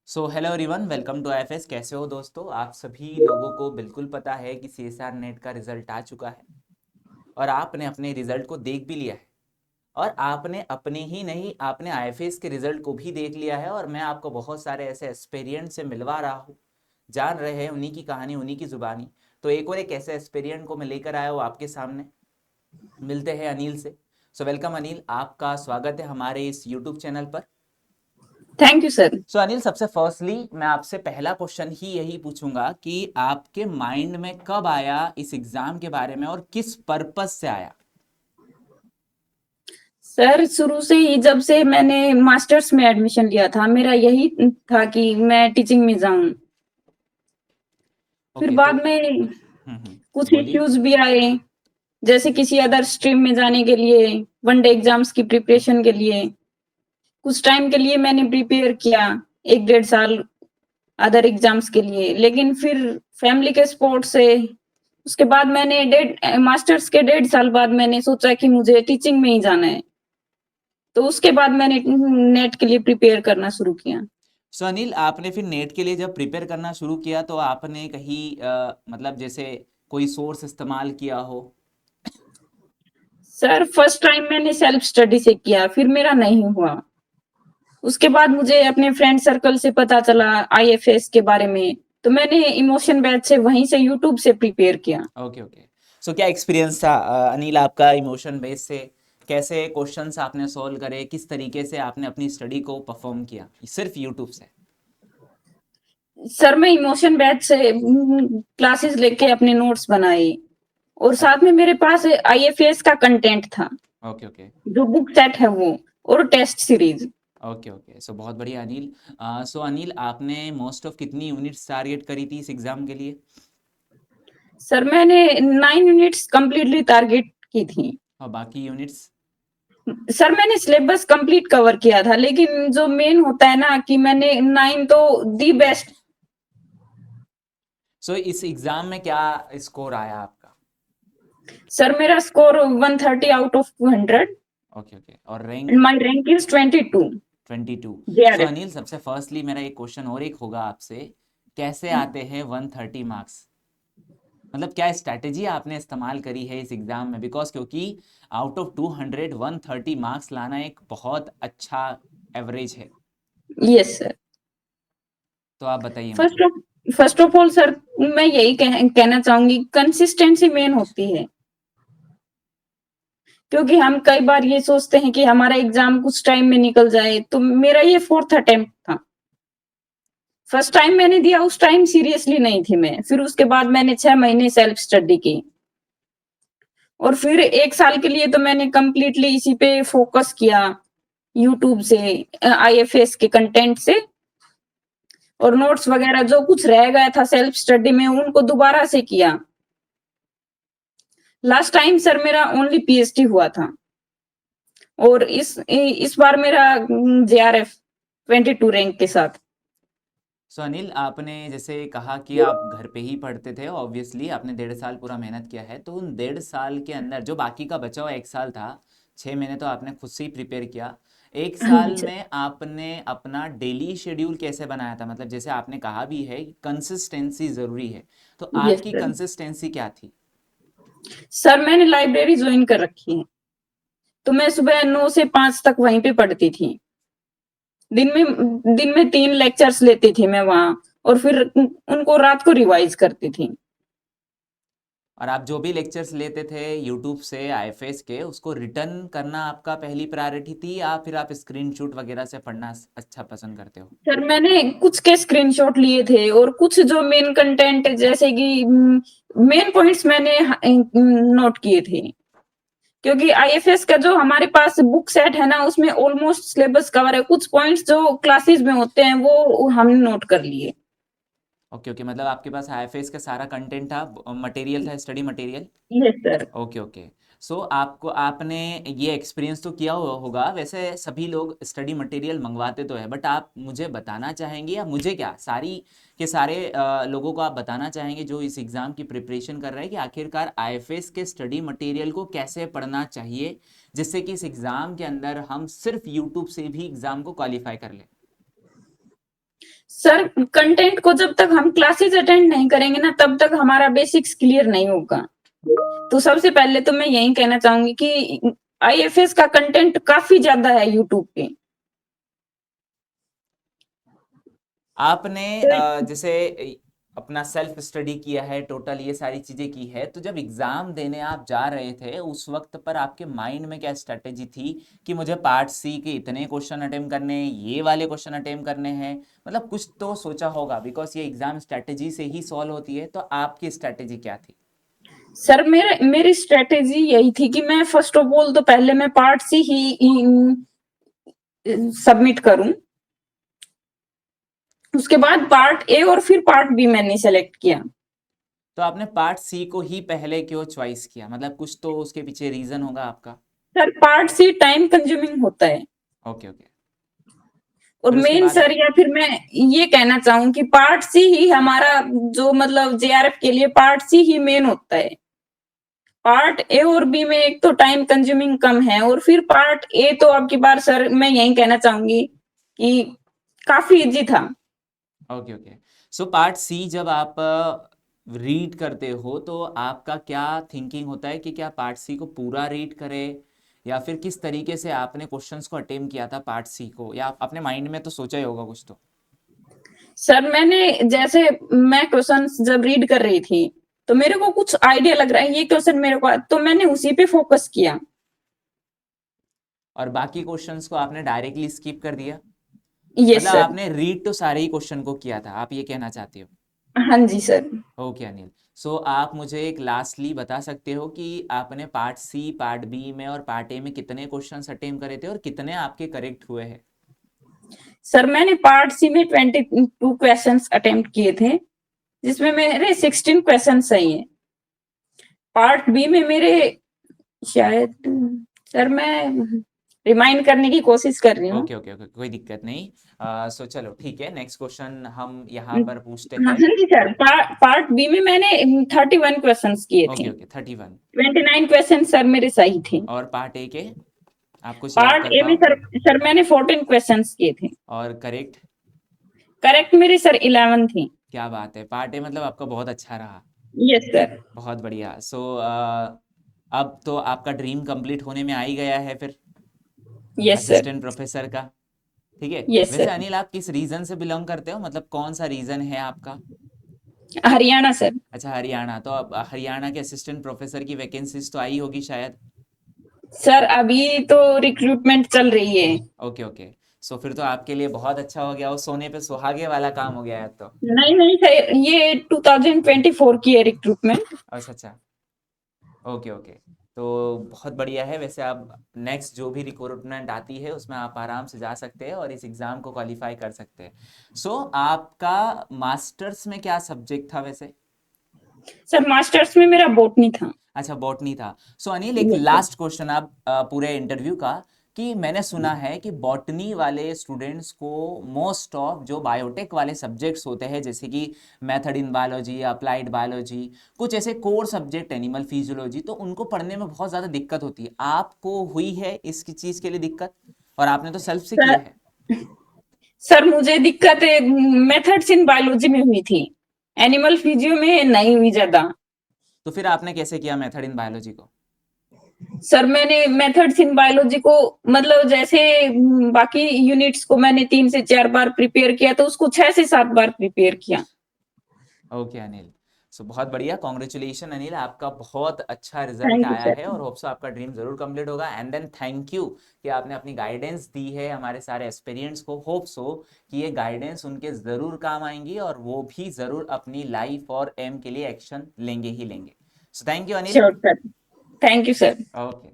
Hello everyone, welcome to IFS. कैसे हो दोस्तों? आप सभी लोगों को बिल्कुल पता है कि सीएसआर नेट का रिजल्ट आ चुका है और आपने अपने रिजल्ट को देख भी लिया है। और आपने अपने ही नहीं, आपने आईएफएस के रिजल्ट को भी देख लिया है। और मैं आपको बहुत सारे ऐसे एक्सपीरियंस से मिलवा रहा हूँ, जान रहे हैं उन्हीं की कहानी, उन्हीं की जुबानी। तो एक और एक ऐसे एक्सपीरियंस को मैं लेकर आया हूँ आपके सामने। मिलते हैं अनिल से। वेलकम अनिल, आपका स्वागत है हमारे इस यूट्यूब चैनल पर। Thank you sir. अनिल, सबसे फर्स्टली मैं आपसे पहला क्वेश्चन ही यही पूछूंगा कि आपके माइंड में कब आया इस एग्जाम के बारे में और किस पर्पस से आया? सर शुरू से ही जब से मैंने मास्टर्स में एडमिशन लिया था मेरा यही था कि मैं टीचिंग में जाऊं। फिर ओके, तो बाद में कुछ बोलिए। इश्यूज भी आए, जैसे किसी अदर स्ट्रीम में जाने के लिए, वनडे एग्जाम्स की प्रिपरेशन के लिए कुछ टाइम के लिए मैंने प्रिपेयर किया, 1 डेढ़ साल अदर एग्जाम्स के लिए। लेकिन फिर फैमिली के सपोर्ट से उसके बाद मैंने डेढ़ मास्टर्स के 1.5 साल बाद मैंने सोचा कि मुझे टीचिंग में ही जाना है। तो उसके बाद मैंने नेट के लिए प्रिपेयर करना शुरू किया। अनिल, आपने फिर नेट के लिए जब प्रिपेयर करना शुरू किया तो आपने कहीं मतलब जैसे कोई सोर्स इस्तेमाल किया हो? सर फर्स्ट टाइम मैंने सेल्फ स्टडी से किया, फिर मेरा नहीं हुआ। उसके बाद मुझे अपने फ्रेंड सर्कल से पता चला आईएफएस के बारे में, तो मैंने इमोशन बैच से वहीं से यूट्यूब से प्रिपेयर किया। Okay okay. क्या एक्सपीरियंस था अनिल आपका इमोशन बेस से? कैसे क्वेश्चंस आपने सॉल्व करे, किस तरीके से आपने अपनी स्टडी को परफॉर्म किया सिर्फ यूट्यूब से? सर मैं इमोशन बैच से क्लासेस लेके अपने नोट्स बनाए, और साथ में मेरे पास आईएफएस का कंटेंट था, ओके ओके। जो बुक सेट है वो, और टेस्ट सीरीज। ओके ओके, बहुत बढ़िया अनिल। अनिल, आपने मोस्ट ऑफ कितनी यूनिट्स टारगेट करी थी इस एग्जाम के लिए? सर मैंने 9 यूनिट्स कंप्लीटली टारगेट की थी। और बाकी यूनिट्स? सर मैंने सिलेबस कंप्लीट कवर किया था, लेकिन जो मेन होता है ना कि मैंने 9 तो दी बेस्ट। इस एग्जाम में क्या स्कोर आया आपका? सर मेरा score 130 out of 200 okay okay, और rank? And my rank is 22 22। JRF. Anil, सबसे फर्स्टली मेरा एक क्वेश्चन और एक होगा आपसे। कैसे आते हैं 130 मार्क्स? मतलब क्या स्ट्रैटेजी आपने इस्तेमाल करी है इस एग्जाम में? बिकॉज क्योंकि आउट ऑफ 200 130 मार्क्स लाना एक बहुत अच्छा एवरेज है। Yes sir. तो आप बताइए मुझे। First of first of all sir, मैं यही कहना चाहूंगी, कंसिस्टेंसी मेन होती है। क्योंकि हम कई बार ये सोचते हैं कि हमारा एग्जाम कुछ टाइम में निकल जाए, तो मेरा ये फोर्थ अटेम्प्ट था। फर्स्ट टाइम मैंने दिया, उस टाइम सीरियसली नहीं थी मैं, फिर उसके बाद मैंने 6 महीने सेल्फ स्टडी की, और फिर 1 साल के लिए तो मैंने कंप्लीटली इसी पे फोकस किया, यूट्यूब से, आईएफएस के कंटेंट से, और नोट्स वगैरह जो कुछ रह गया था सेल्फ स्टडी में उनको दोबारा से किया। लास्ट टाइम सर मेरा ओनली पीएचडी हुआ था, और इस बार मेरा जेआरएफ 22 रैंक के साथ। अनिल, आपने जैसे कहा कि आप घर पे ही पढ़ते थे, ऑब्वियसली आपने 1.5 साल पूरा मेहनत किया है। तो उन 1.5 साल के अंदर जो बाकी का बचा हुआ 1 साल था, 6 महीने तो आपने खुद से ही प्रिपेयर किया। एक हाँ जी साल सर। में आपने अपना डेली शेड्यूल कैसे बनाया था? मतलब जैसे आपने कहा भी है कि कंसिस्टेंसी ज़रूरी है, तो यस आपकी सर। कंसिस्टेंसी क्या थी? सर मैंने लाइब्रेरी ज्वाइन कर रखी है, तो मैं सुबह 9 से 5 तक वहीं पे पढ़ती थी। दिन में 3 लेक्चर्स लेती थी मैं वहां, और फिर उनको रात को रिवाइज करती थी। और आप जो भी लेक्चर्स लेते थे यूट्यूब से आईएफएस के, उसको रिटर्न करना आपका पहली प्रायोरिटी थी, या फिर आप स्क्रीनशॉट वगैरह से पढ़ना अच्छा पसंद करते हो? सर मैंने कुछ के स्क्रीनशॉट लिए थे, और कुछ जो मेन कंटेंट जैसे कि मेन पॉइंट्स मैंने नोट किए थे। क्योंकि आईएफएस का जो हमारे पास बुक सेट है ना, उसमें ऑलमोस्ट सिलेबस कवर है, कुछ पॉइंट्स जो क्लासेस में होते हैं वो हमने नोट कर लिए। ओके ओके, मतलब आपके पास आईएफएस का सारा कंटेंट था, मटेरियल था, study material. Yes sir. Okay okay. आपको, आपने ये एक्सपीरियंस तो किया होगा, वैसे सभी लोग स्टडी मटेरियल मंगवाते तो है, बट आप मुझे बताना चाहेंगे, या मुझे क्या, सारी के सारे लोगों को आप बताना चाहेंगे जो इस एग्ज़ाम की प्रिपरेशन कर रहे हैं, कि आखिरकार आईएफएस के स्टडी मटेरियल को कैसे पढ़ना चाहिए, जिससे कि इस एग्ज़ाम के अंदर हम सिर्फ यूट्यूब से भी एग्ज़ाम को क्वालिफाई कर लें? सर कंटेंट को जब तक हम क्लासेस अटेंड नहीं करेंगे ना, तब तक हमारा बेसिक्स क्लियर नहीं होगा। तो सबसे पहले तो मैं यही कहना चाहूंगी कि आईएफएस का कंटेंट काफी ज्यादा है यूट्यूब पे। आपने जैसे अपना सेल्फ स्टडी किया है, टोटल ये सारी चीजें की है, तो जब एग्जाम देने आप जा रहे थे उस वक्त पर आपके माइंड में क्या स्ट्रेटेजी थी कि मुझे पार्ट सी के इतने क्वेश्चन अटेम्प्ट करने हैं, ये वाले क्वेश्चन अटेम्प्ट करने हैं? मतलब कुछ तो सोचा होगा, बिकॉज ये एग्जाम स्ट्रेटेजी से ही सॉल्व होती है। तो आपकी स्ट्रेटेजी क्या थी? सर मेरी स्ट्रेटेजी यही थी कि मैं फर्स्ट ऑफ ऑल तो पहले मैं पार्ट सी ही सबमिट करूं, उसके बाद पार्ट ए और फिर पार्ट बी मैंने सेलेक्ट किया। तो आपने पार्ट सी को ही पहले क्यों चॉइस किया? मतलब कुछ तो उसके पीछे रीजन होगा आपका। Sir part C time consuming होता है। Okay okay. और फिर उसके मेन बाद? सर, या फिर मैं ये कहना चाहूँ कि पार्ट सी ही हमारा जो मतलब जेआरएफ के लिए पार्ट सी ही मेन होता है। पार्ट ए और बी में एक तो टाइम कंज्यूमिंग कम है, और फिर पार्ट ए तो अब की बार सर मैं यही कहना चाहूंगी कि काफी इजी था। Okay okay. So part C जब आप रीड करते हो तो आपका क्या थिंकिंग होता है कि क्या पार्ट सी को पूरा रीड करें, या फिर किस तरीके से आपने क्वेश्चंस को अटेम्प्ट किया था पार्ट सी को, या अपने माइंड में तो सोचा ही होगा कुछ तो? सर मैंने जैसे मैं क्वेश्चन जब रीड कर रही थी तो मेरे को कुछ आइडिया लग रहा है ये क्वेश्चन मेरे को, तो मैंने उसी पे फोकस किया। और बाकी क्वेश्चंस को आपने डायरेक्टली स्किप कर दिया? यस मतलब सर। आपने रीड तो सारे ही क्वेश्चन को किया था, आप ये कहना चाहते हो? हाँ जी सर। ओके अनिल। सो आप मुझे एक लास्टली बता सकते हो कि आपने पार्ट सी, पार्ट बी में और पार्ट ए में कितने क्वेश्चंस अटेम्प्ट करे थे और कितने आपके करेक्ट हुए हैं? सर मैंने पार्ट सी में 22 क्वेश्चंस अटेम्प्ट किए थे, जिसमें मेरे 16 क्वेश्चन सही है। पार्ट बी में मेरे शायद, सर मैं रिमाइंड करने की कोशिश कर रही हूँ। ओके ओके ओके, कोई दिक्कत नहीं। सो चलो ठीक है, नेक्स्ट क्वेश्चन हम यहाँ पर पूछते हाँ हैं। जी सर, पार्ट बी में मैंने 31 क्वेश्चंस किए ओके थे। ओके, 31। 29 क्वेश्चन सर मेरे सही थे। और पार्ट ए के आप कुछ याद पार्ट कर ए में पाओ? सर मैंने 14 क्वेश्चंस किए थे। और करेक्ट? करेक्ट मेरे सर 11 थी। क्या बात है, पार्ट ए मतलब आपका बहुत अच्छा रहा। Yes sir. बहुत बढ़िया। सो अब तो आपका ड्रीम कंप्लीट होने में आ ही गया है फिर, यस सर। असिस्टेंट प्रोफेसर का। ठीक है। यस वैसे सर। अनिल, आप किस रीजन से बिलोंग करते हो? मतलब कौन सा रीजन है आपका? हरियाणा सर। अच्छा, हरियाणा। तो अब हरियाणा के असिस्टेंट प्रोफेसर की वैकेंसीज तो आई होगी शायद। सर अभी तो रिक्रूटमेंट चल रही है। Okay okay. सो फिर तो आपके लिए बहुत अच्छा हो गया, वो सोने पे सुहागे वाला काम हो गया है तो। नहीं नहीं सर, ये 2024 की है रिक्रूटमेंट। अच्छा अच्छा। Okay okay. तो बहुत बढ़िया है। वैसे आप नेक्स्ट जो भी रिक्रूटमेंट आती है उसमें आप आराम से जा सकते हैं और इस एग्ज़ाम को क्वालिफाई कर सकते हैं। सो आपका मास्टर्स में क्या सब्जेक्ट था वैसे? सर मास्टर्स में मेरा बॉटनी था। अच्छा, बॉटनी था। सो अनिल, एक यस सर। लास्ट क्वेश्चन आप पूरे इंटरव्यू का, कि मैंने सुना है कि बॉटनी वाले स्टूडेंट्स को मोस्ट ऑफ जो बायोटेक वाले सब्जेक्ट्स होते हैं, जैसे कि method in biology, applied biology, कुछ ऐसे कोर सब्जेक्ट, एनिमल फिजियोलॉजी, तो उनको पढ़ने में बहुत ज़्यादा दिक्कत होती है। आपको हुई है इसकी चीज़ के लिए दिक्कत? और आपने तो सेल्फ से सर किया है। सर मुझे दिक्कत मेथड्स इन बायोलॉजी में हुई थी, एनिमल फिजियो में नहीं हुई ज्यादा। तो फिर आपने कैसे किया मेथड इन बायोलॉजी को? सर मैंने मेथड्स इन बायोलॉजी को मतलब जैसे बाकी यूनिट्स को मैंने 3 से 4 बार प्रिपेयर किया, तो उसको 6 से 7 बार प्रिपेयर किया। ओके अनिल। सो बहुत बढ़िया, कॉन्ग्रेचुलेशन अनिल, आपका बहुत अच्छा रिजल्ट थैंक यू आया सर। है और होप सो आपका ड्रीम जरूर कंप्लीट होगा। एंड देन थैंक यू कि आपने अपनी गाइडेंस दी है हमारे सारे एस्पिरेंट्स को। होप सो कि ये गाइडेंस उनके ज़रूर काम आएंगी और वो भी ज़रूर अपनी लाइफ और एम के लिए एक्शन लेंगे ही लेंगे। So thank you Anil. Sure sir. Thank you sir. Okay.